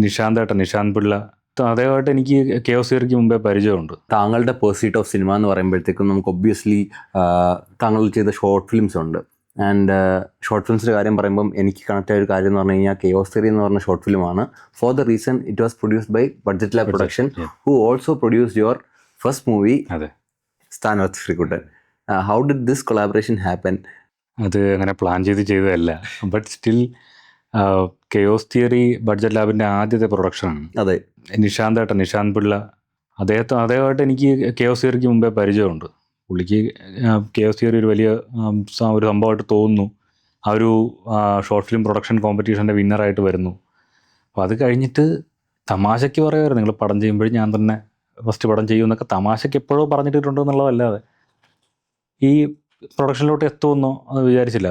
നിശാന്ത് പിള്ള, അദ്ദേഹമായിട്ട് എനിക്ക് കെയോസ് തിയറിക്ക് മുമ്പേ പരിചയമുണ്ട്. താങ്കളുടെ പെർസ്യൂട്ട് ഓഫ് സിനിമ എന്ന് പറയുമ്പോഴത്തേക്കും നമുക്ക് ഒബ്വിയസ്ലി താങ്കൾ ചെയ്ത ഷോർട്ട് ഫിലിംസ് ഉണ്ട്. ആൻഡ് ഷോർട്ട് ഫിലിംസിൻ്റെ കാര്യം പറയുമ്പം എനിക്ക് കണക്ട് ആയ ഒരു കാര്യം എന്ന് പറഞ്ഞു കഴിഞ്ഞാൽ കെയോസ് തിയറി എന്ന് പറഞ്ഞ ഷോർട്ട് ഫിലിമാണ്. For the reason it was produced by Budget Lab production, who also produced your first movie സ്ഥാൻ ഓഫ് Sreekuttan. How did this collaboration happen? അത് അങ്ങനെ പ്ലാൻ ചെയ്തതല്ല, but still Chaos Theory Budget ലാബിൻ്റെ ആദ്യത്തെ പ്രൊഡക്ഷനാണ്. അതെ. നിശാന്ത് പിള്ള, അദ്ദേഹമായിട്ട് എനിക്ക് കെയോസ് തിയറിക്ക് മുമ്പേ പരിചയമുണ്ട്. പുള്ളിക്ക് കെയോസ് തിയറി ഒരു വലിയ ഒരു സംഭവമായിട്ട് തോന്നുന്നു. ആ ഒരു ഷോർട്ട് ഫിലിം പ്രൊഡക്ഷൻ കോമ്പറ്റീഷൻ്റെ വിന്നറായിട്ട് വരുന്നു. അപ്പോൾ അത് കഴിഞ്ഞിട്ട് തമാശയ്ക്ക് പറയുമായിരുന്നു, നിങ്ങൾ പടം ചെയ്യുമ്പോഴും ഞാൻ തന്നെ ഫസ്റ്റ് പടം ചെയ്യുമെന്നൊക്കെ തമാശയ്ക്ക് എപ്പോഴോ പറഞ്ഞിട്ടുണ്ടോ എന്നുള്ളതല്ലാതെ ഈ പ്രൊഡക്ഷനിലോട്ട് എത്തുമെന്നോ അത് വിചാരിച്ചില്ല.